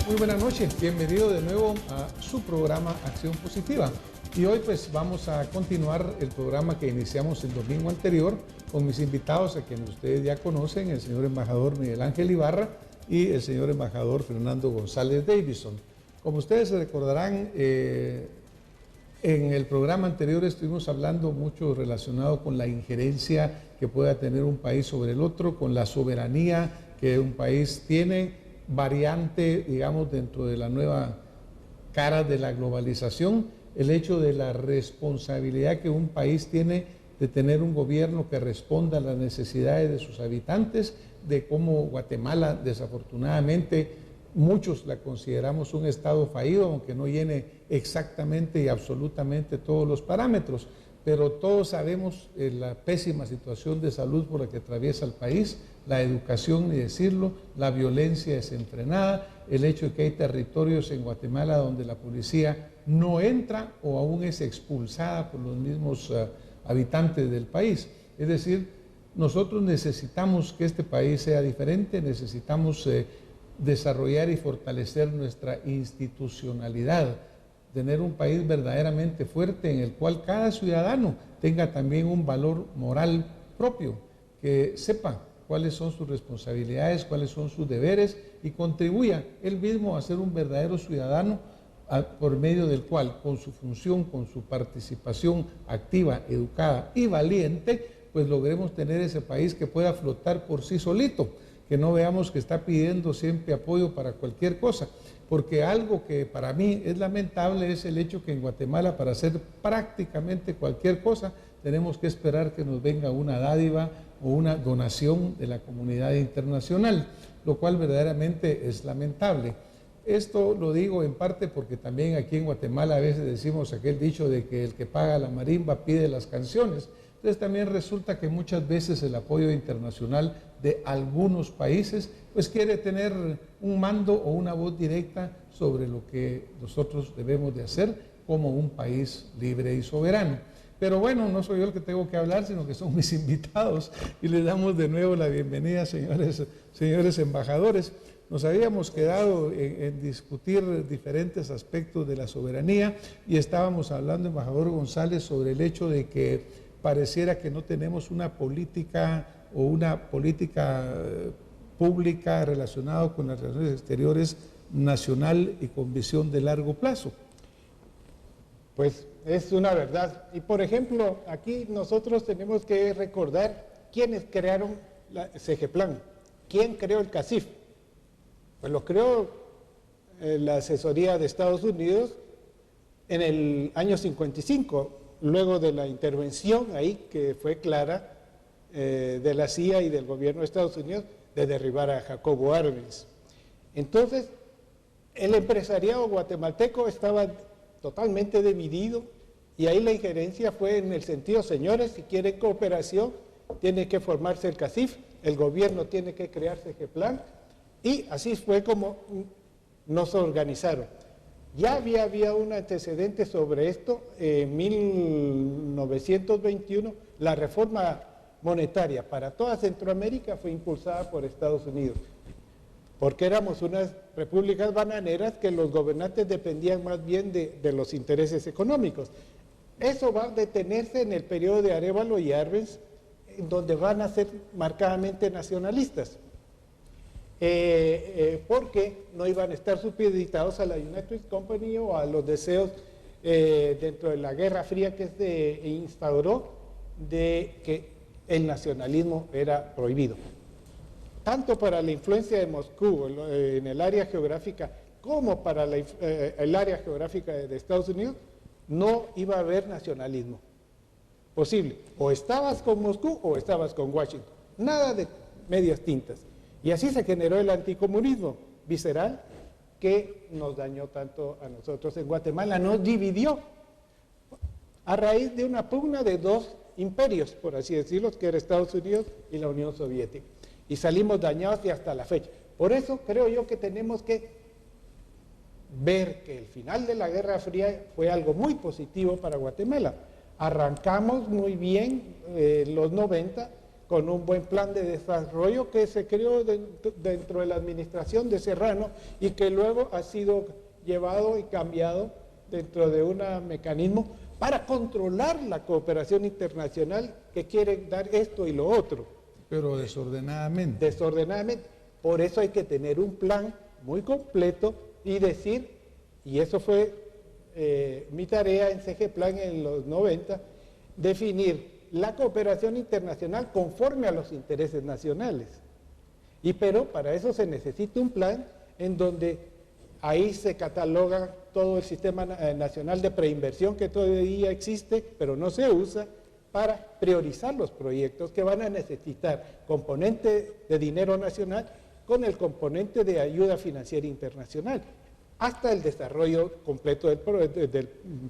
Muy buenas noches, bienvenido de nuevo a su programa Acción Positiva. Y hoy pues vamos a continuar el programa que iniciamos el domingo anterior con mis invitados a quienes ustedes ya conocen, el señor embajador Miguel Ángel Ibarra y el señor embajador Fernando González Davison. Como ustedes se recordarán, en el programa anterior estuvimos hablando mucho relacionado con la injerencia que pueda tener un país sobre el otro, con la soberanía que un país tiene, variante, digamos, dentro de la nueva cara de la globalización, el hecho de la responsabilidad que un país tiene de tener un gobierno que responda a las necesidades de sus habitantes, de cómo Guatemala, desafortunadamente, muchos la consideramos un estado fallido, aunque no llene exactamente y absolutamente todos los parámetros, pero todos sabemos la pésima situación de salud por la que atraviesa el país, la educación, ni decirlo, la violencia desenfrenada, el hecho de que hay territorios en Guatemala donde la policía no entra o aún es expulsada por los mismos habitantes del país. Es decir, nosotros necesitamos que este país sea diferente, necesitamos desarrollar y fortalecer nuestra institucionalidad, tener un país verdaderamente fuerte en el cual cada ciudadano tenga también un valor moral propio, que sepa cuáles son sus responsabilidades, cuáles son sus deberes y contribuya él mismo a ser un verdadero ciudadano por medio del cual, con su función, con su participación activa, educada y valiente, pues logremos tener ese país que pueda flotar por sí solito, que no veamos que está pidiendo siempre apoyo para cualquier cosa, porque algo que para mí es lamentable es el hecho que en Guatemala, para hacer prácticamente cualquier cosa, tenemos que esperar que nos venga una dádiva o una donación de la comunidad internacional, lo cual verdaderamente es lamentable. Esto lo digo en parte porque también aquí en Guatemala a veces decimos aquel dicho de que el que paga la marimba pide las canciones. Entonces también resulta que muchas veces el apoyo internacional de algunos países pues quiere tener un mando o una voz directa sobre lo que nosotros debemos de hacer como un país libre y soberano. Pero bueno, no soy yo el que tengo que hablar, sino que son mis invitados y les damos de nuevo la bienvenida, señores embajadores. Nos habíamos quedado en discutir diferentes aspectos de la soberanía y estábamos hablando, embajador González, sobre el hecho de que pareciera que no tenemos una política o una política pública relacionada con las relaciones exteriores nacional y con visión de largo plazo. Pues es una verdad. Y por ejemplo, aquí nosotros tenemos que recordar quiénes crearon la CEGEPLAN. ¿Quién creó el CACIF? Pues lo creó la asesoría de Estados Unidos en el año 55, luego de la intervención ahí, que fue clara, de la CIA y del gobierno de Estados Unidos, de derribar a Jacobo Arbenz. Entonces, el empresariado guatemalteco estaba totalmente dividido y ahí la injerencia fue en el sentido, señores, si quieren cooperación, tiene que formarse el CACIF, el gobierno tiene que crearse CEGEPLAN, y así fue como nos organizaron. Ya había un antecedente sobre esto. En 1921, la reforma monetaria para toda Centroamérica fue impulsada por Estados Unidos, porque éramos unas repúblicas bananeras que los gobernantes dependían más bien de los intereses económicos. Eso va a detenerse en el periodo de Arévalo y Arbenz, donde van a ser marcadamente nacionalistas. Porque no iban a estar supeditados a la United Company o a los deseos dentro de la Guerra Fría que se instauró de que el nacionalismo era prohibido. Tanto para la influencia de Moscú en el área geográfica como para el área geográfica de Estados Unidos, no iba a haber nacionalismo posible. O estabas con Moscú o estabas con Washington. Nada de medias tintas. Y así se generó el anticomunismo visceral que nos dañó tanto a nosotros en Guatemala, nos dividió a raíz de una pugna de dos imperios, por así decirlo, que era Estados Unidos y la Unión Soviética. Y salimos dañados y hasta la fecha. Por eso creo yo que tenemos que ver que el final de la Guerra Fría fue algo muy positivo para Guatemala. Arrancamos muy bien los 90 con un buen plan de desarrollo que se creó dentro de la administración de Serrano y que luego ha sido llevado y cambiado dentro de un mecanismo para controlar la cooperación internacional que quieren dar esto y lo otro. Pero desordenadamente. Desordenadamente. Por eso hay que tener un plan muy completo y decir, y eso fue mi tarea en CG Plan en los 90, definir la cooperación internacional conforme a los intereses nacionales. Pero para eso se necesita un plan en donde ahí se cataloga todo el sistema nacional de preinversión que todavía existe, pero no se usa, para priorizar los proyectos que van a necesitar componente de dinero nacional con el componente de ayuda financiera internacional, hasta el desarrollo completo del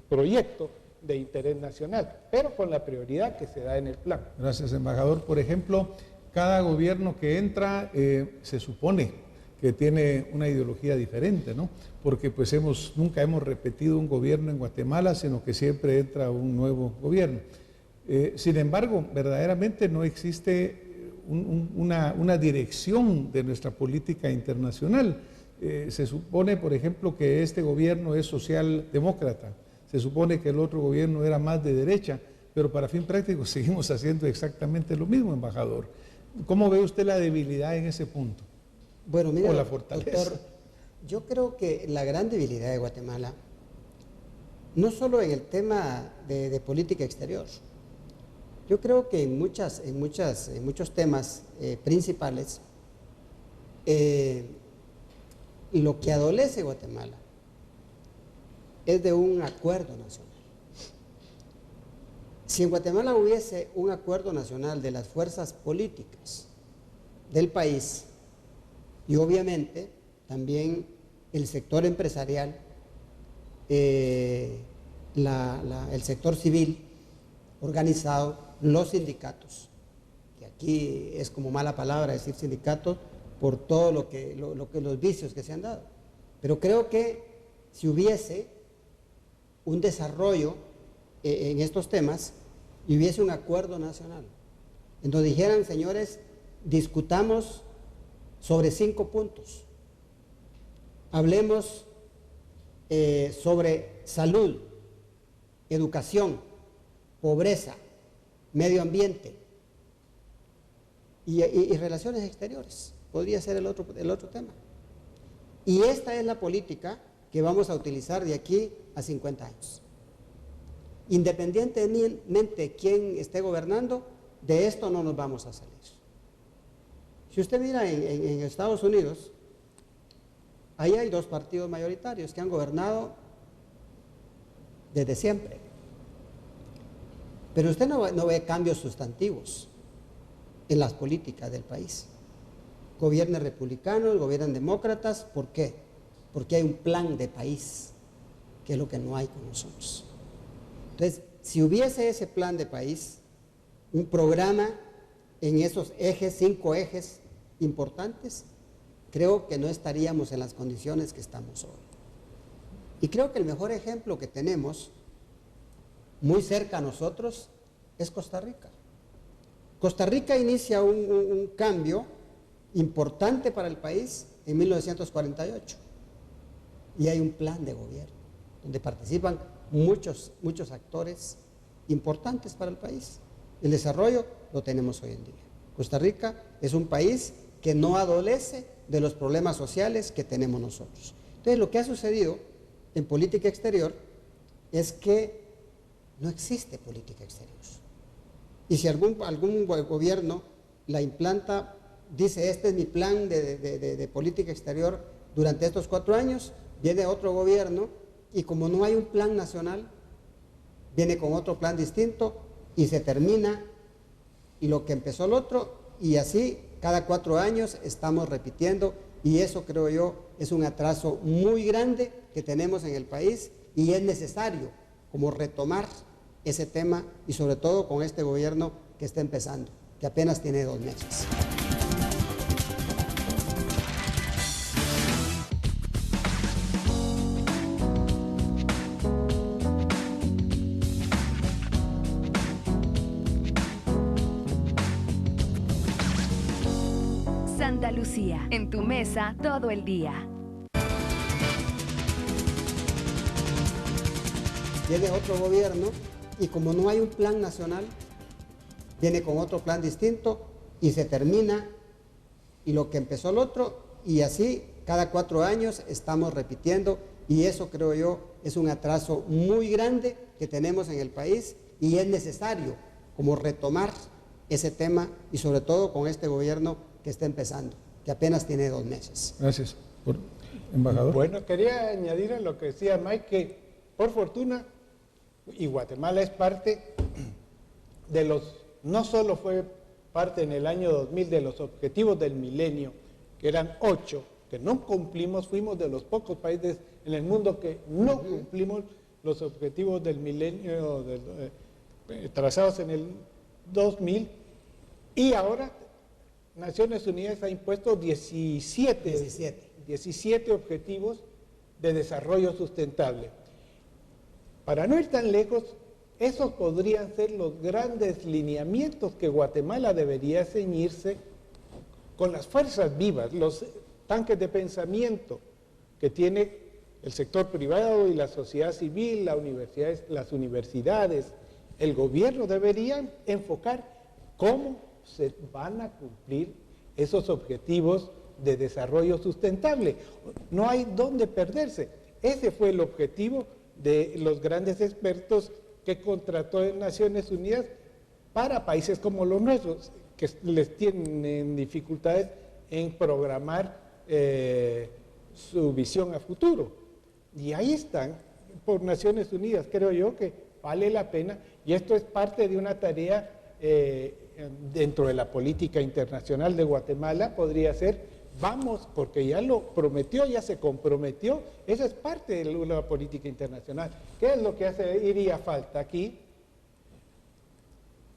proyecto de interés nacional, pero con la prioridad que se da en el plan. Gracias, embajador. Por ejemplo, cada gobierno que entra se supone que tiene una ideología diferente, ¿no? Porque pues nunca hemos repetido un gobierno en Guatemala, sino que siempre entra un nuevo gobierno. Sin embargo, verdaderamente no existe una dirección de nuestra política internacional. Se supone, por ejemplo, que este gobierno es socialdemócrata, se supone que el otro gobierno era más de derecha, pero para fin práctico seguimos haciendo exactamente lo mismo, embajador. ¿Cómo ve usted la debilidad en ese punto? Bueno, mira, o la fortaleza. Doctor, yo creo que la gran debilidad de Guatemala, no solo en el tema de política exterior, yo creo que en muchos temas principales, lo que adolece Guatemala es de un acuerdo nacional. Si en Guatemala hubiese un acuerdo nacional de las fuerzas políticas del país y obviamente también el sector empresarial, el sector civil organizado, los sindicatos, que aquí es como mala palabra decir sindicatos por todo lo que los vicios que se han dado, pero creo que si hubiese un desarrollo en estos temas y hubiese un acuerdo nacional en donde dijeran, señores, discutamos sobre 5 puntos, hablemos sobre salud, educación, pobreza, medio ambiente y relaciones exteriores, podría ser el otro tema. Y esta es la política que vamos a utilizar de aquí a 50 años. Independientemente de quién esté gobernando, de esto no nos vamos a salir. Si usted mira en Estados Unidos, ahí hay 2 partidos mayoritarios que han gobernado desde siempre. Pero usted no ve cambios sustantivos en las políticas del país. Gobiernan republicanos, gobiernan demócratas. ¿Por qué? Porque hay un plan de país, que es lo que no hay con nosotros. Entonces, si hubiese ese plan de país, un programa en esos ejes, 5 ejes importantes, creo que no estaríamos en las condiciones que estamos hoy. Y creo que el mejor ejemplo que tenemos muy cerca a nosotros es Costa Rica. Costa Rica inicia un cambio importante para el país en 1948 y hay un plan de gobierno donde participan muchos actores importantes para el país. El desarrollo lo tenemos hoy en día. Costa Rica es un país que no adolece de los problemas sociales que tenemos nosotros. Entonces, lo que ha sucedido en política exterior es que no existe política exterior. Y si algún gobierno la implanta, dice, este es mi plan de política exterior durante estos 4 años, viene otro gobierno y como no hay un plan nacional, viene con otro plan distinto y se termina y lo que empezó el otro, y así cada 4 años estamos repitiendo, y eso creo yo es un atraso muy grande que tenemos en el país y es necesario como retomar ese tema y sobre todo con este gobierno que está empezando, que apenas tiene 2 meses. Santa Lucía, en tu mesa todo el día. Viene otro gobierno y como no hay un plan nacional, viene con otro plan distinto y se termina y lo que empezó el otro y así cada 4 años estamos repitiendo y eso creo yo es un atraso muy grande que tenemos en el país y es necesario como retomar ese tema y sobre todo con este gobierno que está empezando, que apenas tiene 2 meses. Gracias, embajador. Bueno, quería añadir a lo que decía Mike que por fortuna y Guatemala es parte de los, no solo fue parte en el año 2000 de los objetivos del milenio, que eran 8, que no cumplimos, fuimos de los pocos países en el mundo que no cumplimos los objetivos del milenio trazados en el 2000, y ahora Naciones Unidas ha impuesto 17 objetivos de desarrollo sustentable. Para no ir tan lejos, esos podrían ser los grandes lineamientos que Guatemala debería ceñirse con las fuerzas vivas, los tanques de pensamiento que tiene el sector privado y la sociedad civil, las universidades, el gobierno deberían enfocar cómo se van a cumplir esos objetivos de desarrollo sustentable. No hay dónde perderse. Ese fue el objetivo de los grandes expertos que contrató en Naciones Unidas para países como los nuestros, que les tienen dificultades en programar su visión a futuro. Y ahí están, por Naciones Unidas, creo yo que vale la pena, y esto es parte de una tarea dentro de la política internacional de Guatemala, podría ser, vamos, porque ya lo prometió, ya se comprometió, esa es parte de la política internacional. ¿Qué es lo que iría falta aquí?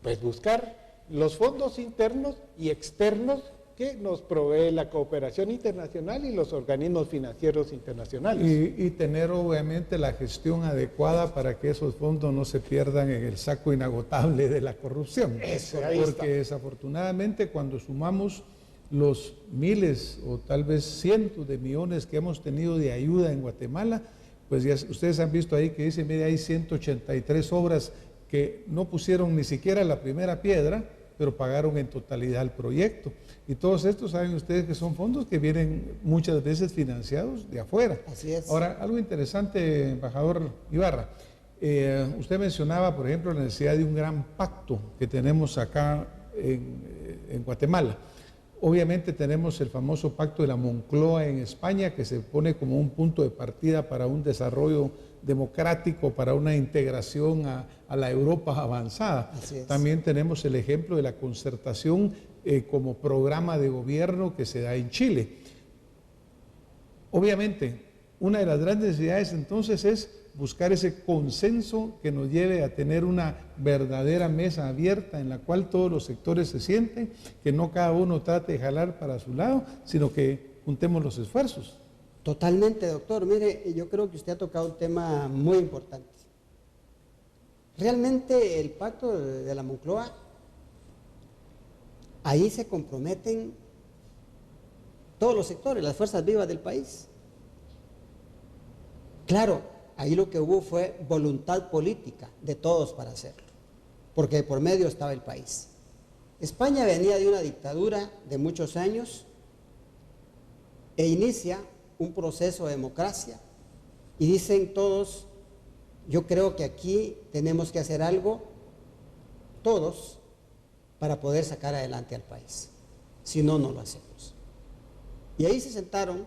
Pues buscar los fondos internos y externos que nos provee la cooperación internacional y los organismos financieros internacionales. Y tener obviamente la gestión adecuada para que esos fondos no se pierdan en el saco inagotable de la corrupción. Porque desafortunadamente cuando sumamos los miles o tal vez cientos de millones que hemos tenido de ayuda en Guatemala, pues ya ustedes han visto ahí que dice, mire, hay 183 obras que no pusieron ni siquiera la primera piedra, pero pagaron en totalidad el proyecto. Y todos estos saben ustedes que son fondos que vienen muchas veces financiados de afuera. Así es. Ahora, algo interesante, embajador Ibarra, usted mencionaba, por ejemplo, la necesidad de un gran pacto que tenemos acá en Guatemala. Obviamente tenemos el famoso pacto de la Moncloa en España, que se pone como un punto de partida para un desarrollo democrático, para una integración a la Europa avanzada. También tenemos el ejemplo de la concertación como programa de gobierno que se da en Chile. Obviamente, una de las grandes necesidades entonces es buscar ese consenso que nos lleve a tener una verdadera mesa abierta en la cual todos los sectores se sienten, que no cada uno trate de jalar para su lado, sino que juntemos los esfuerzos. Totalmente, doctor. Mire, yo creo que usted ha tocado un tema muy importante. Realmente el pacto de la Moncloa, ahí se comprometen todos los sectores, las fuerzas vivas del país. Claro, ahí lo que hubo fue voluntad política de todos para hacerlo, porque por medio estaba el país. España venía de una dictadura de muchos años e inicia un proceso de democracia y dicen todos, yo creo que aquí tenemos que hacer algo, todos, para poder sacar adelante al país. Si no, no lo hacemos. Y ahí se sentaron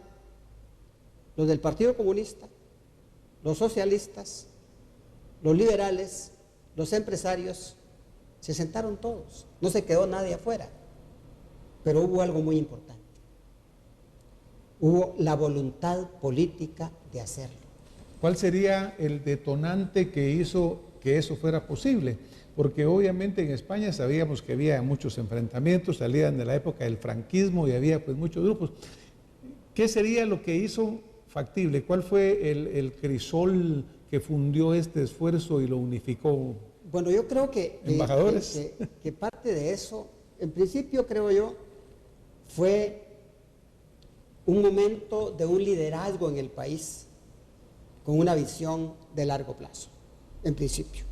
los del Partido Comunista, los socialistas, los liberales, los empresarios, se sentaron todos, no se quedó nadie afuera, pero hubo algo muy importante, hubo la voluntad política de hacerlo. ¿Cuál sería el detonante que hizo que eso fuera posible? Porque obviamente en España sabíamos que había muchos enfrentamientos, salían de la época del franquismo y había pues muchos grupos. ¿Qué sería lo que hizo factible? ¿Cuál fue el crisol que fundió este esfuerzo y lo unificó? Bueno, yo creo que parte de eso, en principio creo yo, fue un momento de un liderazgo en el país con una visión de largo plazo, en principio.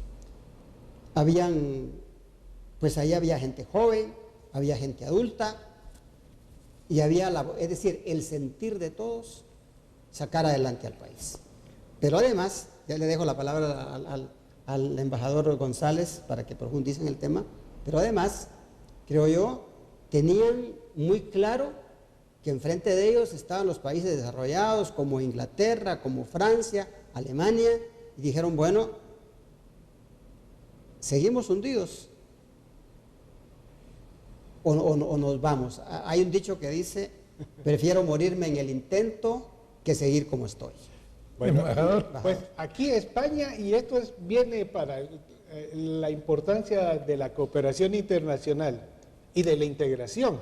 Pues ahí había gente joven, había gente adulta, y había, es decir, el sentir de todos sacar adelante al país. Pero además, ya le dejo la palabra al embajador González para que profundice en el tema, pero además, creo yo, tenían muy claro que enfrente de ellos estaban los países desarrollados como Inglaterra, como Francia, Alemania, y dijeron, bueno, seguimos hundidos o nos vamos. Hay un dicho que dice, prefiero morirme en el intento que seguir como estoy. Bueno, pues aquí España, y esto viene para la importancia de la cooperación internacional y de la integración,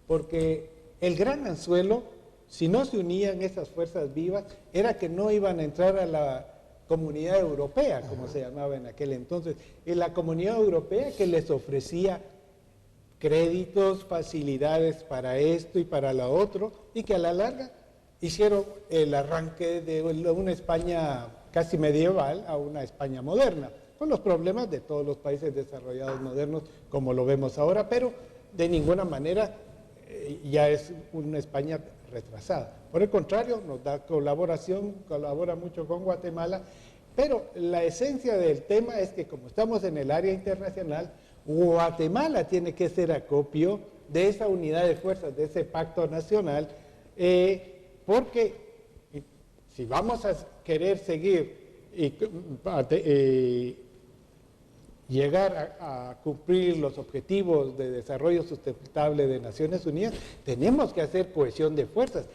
porque el gran anzuelo, si no se unían esas fuerzas vivas, era que no iban a entrar a la Comunidad Europea, como se llamaba en aquel entonces, y la Comunidad Europea que les ofrecía créditos, facilidades para esto y para lo otro, y que a la larga hicieron el arranque de una España casi medieval a una España moderna, con los problemas de todos los países desarrollados modernos, como lo vemos ahora, pero de ninguna manera ya es una España retrasada. Por el contrario, nos da colaboración, colabora mucho con Guatemala, pero la esencia del tema es que como estamos en el área internacional, Guatemala tiene que ser acopio de esa unidad de fuerzas, de ese pacto nacional, porque si vamos a querer seguir y llegar a cumplir los objetivos de desarrollo sustentable de Naciones Unidas, tenemos que hacer cohesión de fuerzas.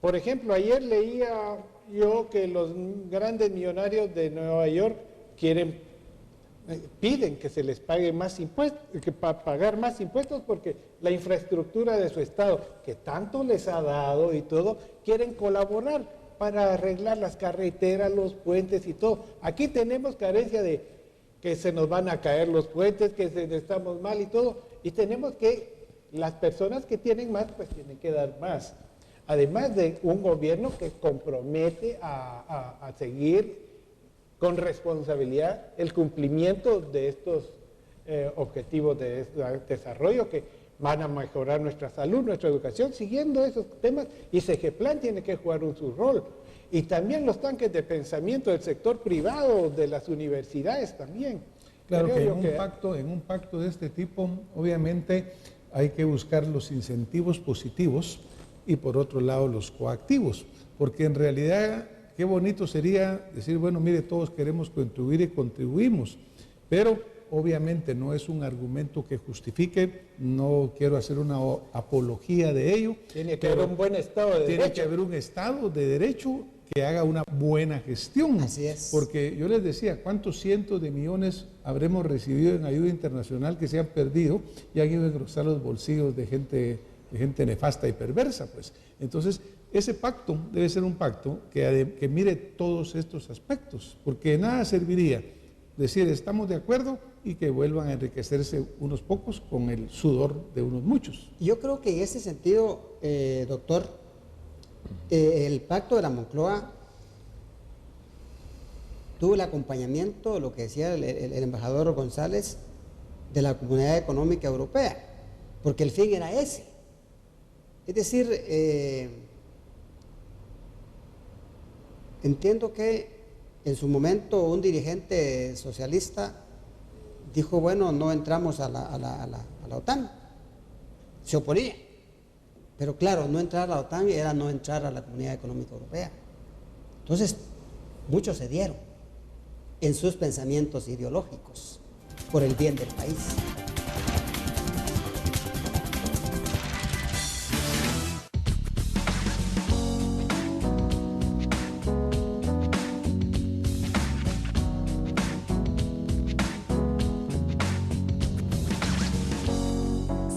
Por ejemplo, ayer leía yo que los grandes millonarios de Nueva York piden que se les pague más impuestos, pagar más impuestos porque la infraestructura de su estado, que tanto les ha dado y todo, quieren colaborar para arreglar las carreteras, los puentes y todo. Aquí tenemos carencia de que se nos van a caer los puentes, que estamos mal y todo, y tenemos que, las personas que tienen más, pues tienen que dar más. Además de un gobierno que compromete a seguir con responsabilidad el cumplimiento de estos objetivos de desarrollo que van a mejorar nuestra salud, nuestra educación, siguiendo esos temas, y CEGEPLAN tiene que jugar su rol. Y también los tanques de pensamiento del sector privado, de las universidades también. Claro que en un pacto de este tipo, obviamente, hay que buscar los incentivos positivos y por otro lado los coactivos, porque en realidad qué bonito sería decir, bueno, mire, todos queremos contribuir y contribuimos, pero obviamente no es un argumento que justifique, no quiero hacer una apología de ello. Tiene que haber un buen Estado de Derecho. Tiene que haber un Estado de Derecho que haga una buena gestión. Así es. Porque yo les decía, ¿cuántos cientos de millones habremos recibido en ayuda internacional que se han perdido y han ido a engrosar los bolsillos de gente nefasta y perversa? Pues entonces, ese pacto debe ser un pacto que mire todos estos aspectos, porque nada serviría decir estamos de acuerdo y que vuelvan a enriquecerse unos pocos con el sudor de unos muchos. Yo creo que en ese sentido, doctor, el pacto de la Moncloa tuvo el acompañamiento, lo que decía el embajador González, de la Comunidad Económica Europea, porque el fin era ese. Es decir, entiendo que en su momento un dirigente socialista dijo, bueno, no entramos a la OTAN, se oponía, pero claro, no entrar a la OTAN era no entrar a la Comunidad Económica Europea. Entonces, muchos cedieron en sus pensamientos ideológicos por el bien del país.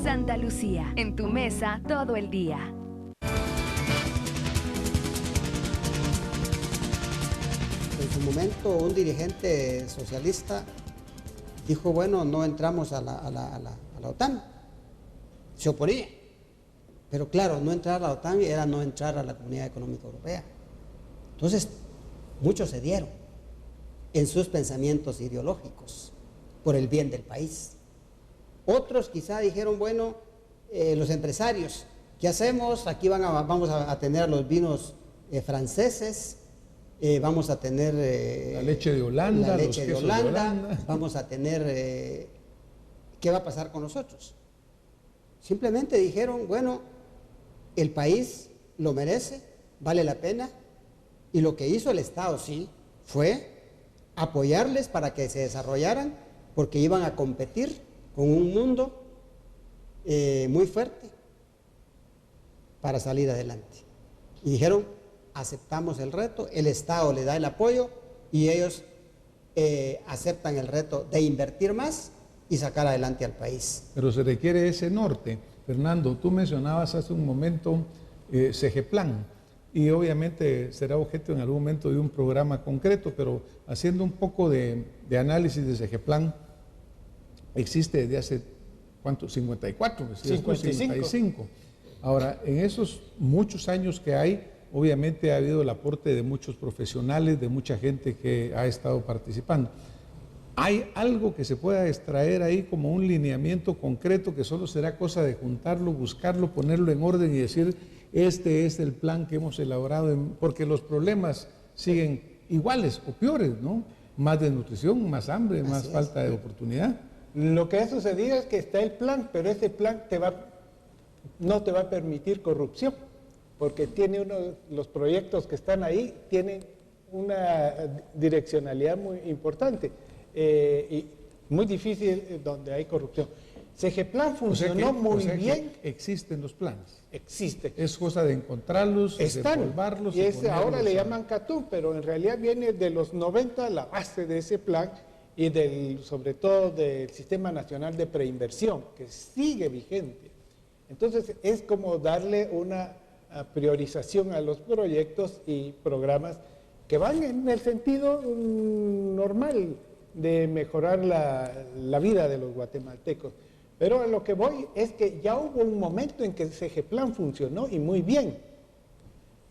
Santa Lucía, en tu mesa todo el día. En su momento un dirigente socialista dijo, bueno, no entramos a la OTAN, se oponía, Pero claro, no entrar a la OTAN era no entrar a la Comunidad Económica Europea. Entonces, muchos cedieron en sus pensamientos ideológicos por el bien del país. Otros quizá dijeron, bueno, los empresarios, ¿qué hacemos? Aquí vamos a tener los vinos franceses, vamos a tener la leche de Holanda, los quesos de Holanda, vamos a tener, ¿qué va a pasar con nosotros? Simplemente dijeron, bueno, el país lo merece, vale la pena, y lo que hizo el Estado, sí, fue apoyarles para que se desarrollaran, porque iban a competir con un mundo muy fuerte para salir adelante. Y dijeron, aceptamos el reto, el Estado le da el apoyo y ellos aceptan el reto de invertir más y sacar adelante al país. Pero se requiere ese norte. Fernando, tú mencionabas hace un momento CEGEPLAN, y obviamente será objeto en algún momento de un programa concreto, pero haciendo un poco de análisis de CEGEPLAN, existe desde hace, ¿cuánto? 54, 55. Ahora, en esos muchos años que hay, obviamente ha habido el aporte de muchos profesionales, de mucha gente que ha estado participando. ¿Hay algo que se pueda extraer ahí como un lineamiento concreto que solo será cosa de juntarlo, buscarlo, ponerlo en orden y decir, este es el plan que hemos elaborado? Porque los problemas siguen iguales o peores, ¿no? Más desnutrición, más hambre, más falta de oportunidad. Lo que ha sucedido es que está el plan, pero ese plan no te va a permitir corrupción, porque tiene los proyectos que están ahí tienen una direccionalidad muy importante. Y muy difícil donde hay corrupción. CEGEPLAN funcionó muy bien. Existen los planes. Existe. Es cosa de encontrarlos, desempolvarlos. Y ahora le llaman CATUM, pero en realidad viene de los 90 la base de ese plan y sobre todo del Sistema Nacional de Preinversión, que sigue vigente. Entonces es como darle una priorización a los proyectos y programas que van en el sentido normal de mejorar la vida de los guatemaltecos. Pero a lo que voy es que ya hubo un momento en que el CEGEPLAN funcionó y muy bien.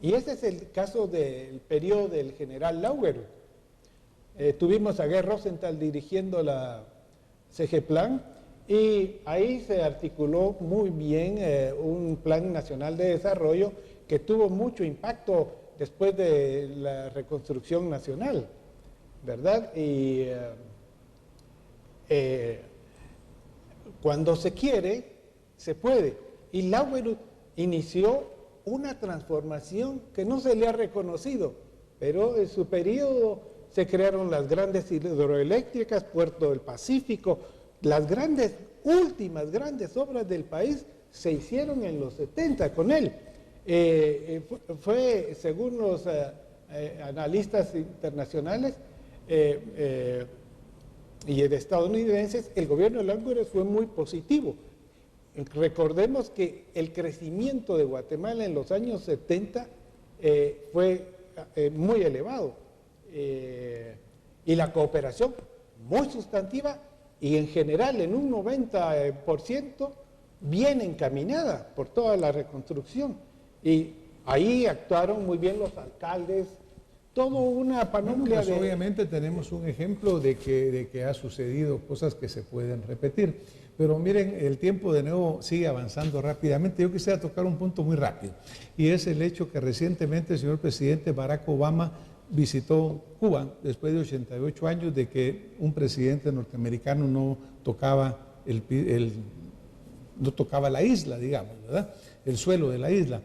Y ese es el caso del periodo del general Laugeruth. Tuvimos a Guy Rosenthal dirigiendo la CEGEPLAN y ahí se articuló muy bien un plan nacional de desarrollo que tuvo mucho impacto después de la reconstrucción nacional, ¿verdad? Y cuando se quiere, se puede. Y Laugeruth inició una transformación que no se le ha reconocido, pero en su periodo se crearon las grandes hidroeléctricas, Puerto del Pacífico, las últimas grandes obras del país se hicieron en los 70 con él. Fue, según los analistas internacionales, y de estadounidenses, el gobierno de Laugeruth fue muy positivo. Recordemos que el crecimiento de Guatemala en los años 70 fue muy elevado y la cooperación muy sustantiva y en general en un 90% bien encaminada por toda la reconstrucción. Y ahí actuaron muy bien los alcaldes, toda una panoplia pues obviamente tenemos un ejemplo de que ha sucedido cosas que se pueden repetir. Pero miren, el tiempo de nuevo sigue avanzando rápidamente. Yo quisiera tocar un punto muy rápido, y es el hecho que recientemente el señor presidente Barack Obama visitó Cuba después de 88 años de que un presidente norteamericano no tocaba no tocaba la isla, digamos, ¿verdad? El suelo de la isla.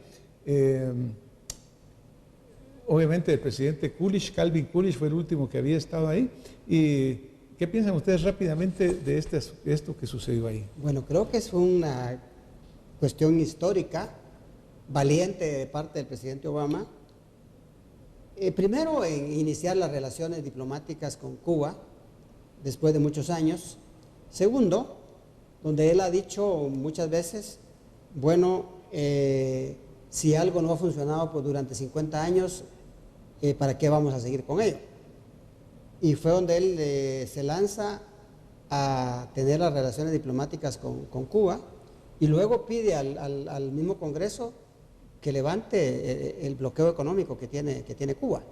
Obviamente el presidente Calvin Coolidge, fue el último que había estado ahí. ¿Y qué piensan ustedes rápidamente de esto que sucedió ahí? Bueno, creo que es una cuestión histórica, valiente de parte del presidente Obama. Primero, en iniciar las relaciones diplomáticas con Cuba, después de muchos años. Segundo, donde él ha dicho muchas veces, bueno, si algo no ha funcionado pues, durante 50 años, ¿para qué vamos a seguir con ello? Y fue donde él se lanza a tener las relaciones diplomáticas con Cuba y luego pide al mismo Congreso que levante el bloqueo económico que tiene Cuba.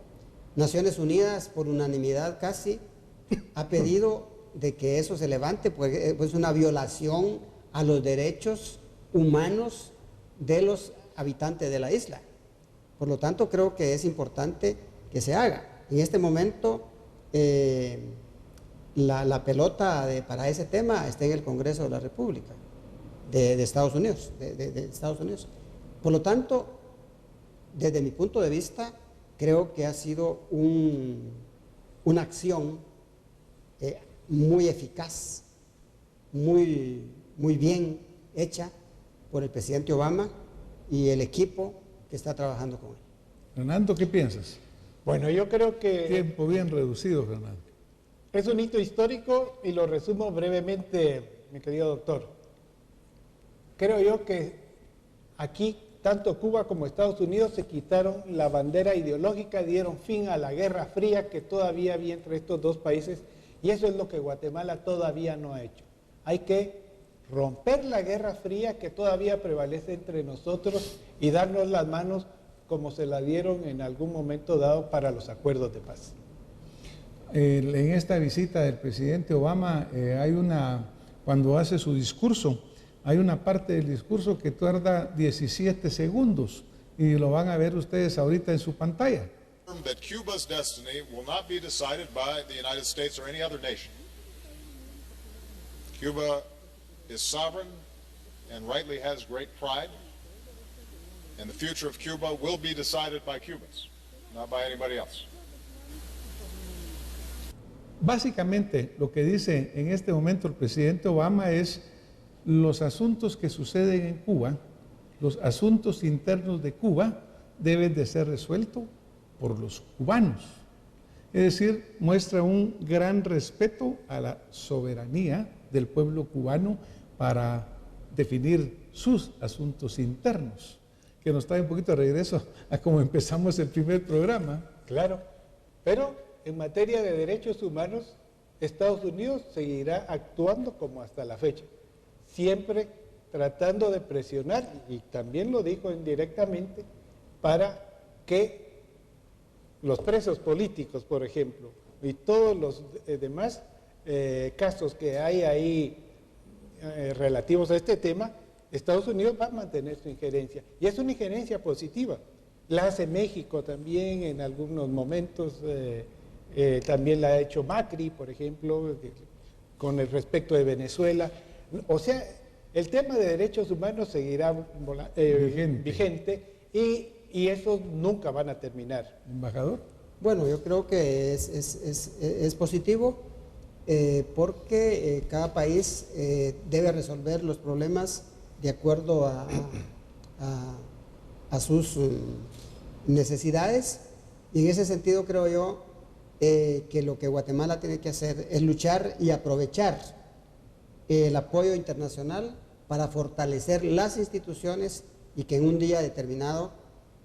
Naciones Unidas, por unanimidad casi, ha pedido de que eso se levante, pues una violación a los derechos humanos de los habitantes de la isla. Por lo tanto, creo que es importante que se haga. En este momento, la pelota para ese tema está en el Congreso de la República de Estados Unidos, de Estados Unidos. Por lo tanto, desde mi punto de vista, creo que ha sido una acción muy eficaz, muy bien hecha por el presidente Obama y el equipo que está trabajando con él. Fernando, ¿qué piensas? Bueno, yo creo que Tiempo bien reducido, Fernando. es un hito histórico y lo resumo brevemente, mi querido doctor. Creo yo que aquí, tanto Cuba como Estados Unidos se quitaron la bandera ideológica, dieron fin a la Guerra Fría que todavía había entre estos dos países, y eso es lo que Guatemala todavía no ha hecho. Hay que romper la Guerra Fría que todavía prevalece entre nosotros y darnos las manos como se la dieron en algún momento dado para los acuerdos de paz. En esta visita del presidente Obama cuando hace su discurso, hay una parte del discurso que tarda 17 segundos y lo van a ver ustedes ahorita en su pantalla. That Cuba's destiny will not be decided by the United States or any other nation. Cuba is sovereign and rightly has great pride, and the future of Cuba will be decided by Cubans, not by anybody else. Básicamente, lo que dice en este momento el presidente Obama es los asuntos que suceden en Cuba, los asuntos internos de Cuba deben de ser resueltos por los cubanos. Es decir, muestra un gran respeto a la soberanía del pueblo cubano para definir sus asuntos internos, que nos trae un poquito de regreso a cómo empezamos el primer programa. Claro, pero en materia de derechos humanos, Estados Unidos seguirá actuando como hasta la fecha, siempre tratando de presionar, y también lo dijo indirectamente, para que los presos políticos, por ejemplo, y todos los demás casos que hay ahí relativos a este tema, Estados Unidos va a mantener su injerencia, y es una injerencia positiva. La hace México también en algunos momentos, también la ha hecho Macri, por ejemplo, con el respecto de Venezuela. O sea, el tema de derechos humanos seguirá vigente y esos nunca van a terminar. Embajador. Bueno, yo creo que es positivo porque cada país debe resolver los problemas de acuerdo a sus necesidades, y en ese sentido creo yo que lo que Guatemala tiene que hacer es luchar y aprovechar el apoyo internacional para fortalecer las instituciones y que en un día determinado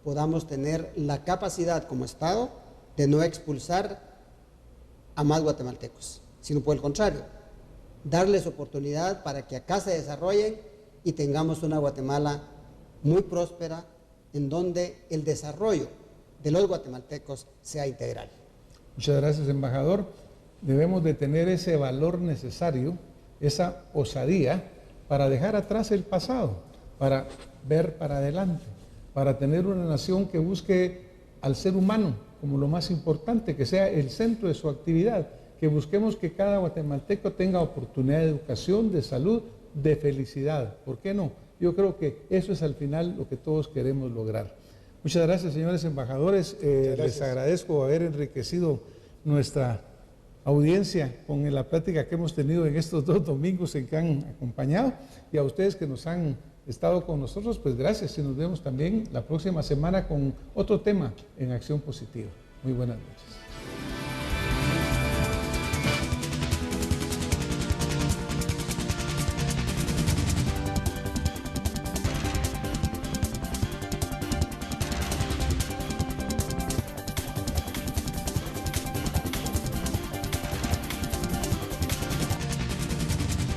podamos tener la capacidad como Estado de no expulsar a más guatemaltecos, sino por el contrario, darles oportunidad para que acá se desarrollen y tengamos una Guatemala muy próspera en donde el desarrollo de los guatemaltecos sea integral. Muchas gracias, embajador. Debemos de tener ese valor necesario, esa osadía para dejar atrás el pasado, para ver para adelante, para tener una nación que busque al ser humano como lo más importante, que sea el centro de su actividad, que busquemos que cada guatemalteco tenga oportunidad de educación, de salud, de felicidad. ¿Por qué no? Yo creo que eso es al final lo que todos queremos lograr. Muchas gracias, señores embajadores. Les agradezco haber enriquecido nuestra audiencia con la plática que hemos tenido en estos 2 domingos en que han acompañado, y a ustedes que nos han estado con nosotros, pues gracias, y nos vemos también la próxima semana con otro tema en Acción Positiva. Muy buenas noches.